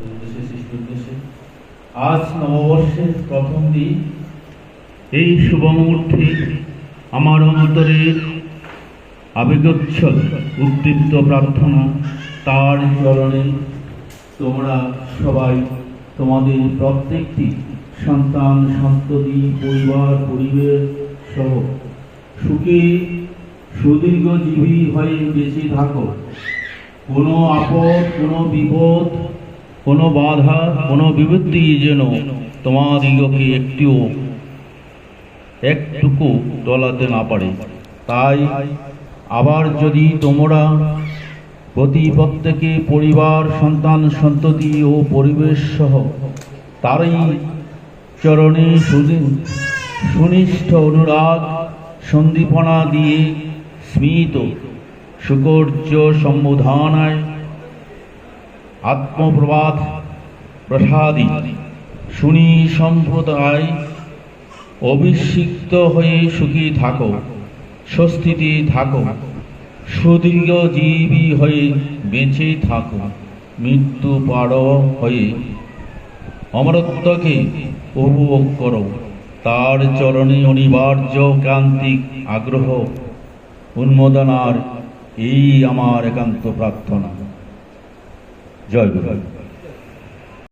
উদ্দেশ্যে সৃষ্টির উদ্দেশ্যে আজ নববর্ষের প্রথম দিন, এই শুভ মুহূর্তে আমার অন্তরের আবেগোচ্ছল উদ্দীপ্ত প্রার্থনা তার চরণে তোমরা সবাই তোমাদের প্রত্যেকটি সন্তান সন্ততি পরিবার পরিবেশ সহ সুখে সুদীর্ঘজীবী হয়ে বেঁচে থাকো। কোনো আপদ, কোনো বিপদ, কোনো বাধা, কোনো বিপত্তি যেন তোমাদিগকে একটুকু টলাতে না পারে। তাই আবার যদি তোমরা প্রত্যেকে পরিবার সন্তান সন্ততি ও পরিবেশ সহ তারই চরণে সুনিষ্ঠ অনুরাগ সন্দীপনা দিয়ে স্মিত সুকর্য সম্বোধনায় আত্মপ্রবাদ প্রসাদী শুনি সম্প্রদায় অভিষিক্ত হয়ে সুখী থাকো, স্বস্তিতে থাকো, সুদীর্ঘজীবী হয়ে বেঁচে থাকো, মৃত্যু পার হয়ে অমরত্বকে উপভোগ করো। তার চরণে অনিবার্য ক্রান্তিক আগ্রহ উন্মোদনার এই আমার একান্ত প্রার্থনা। জয় গুরু।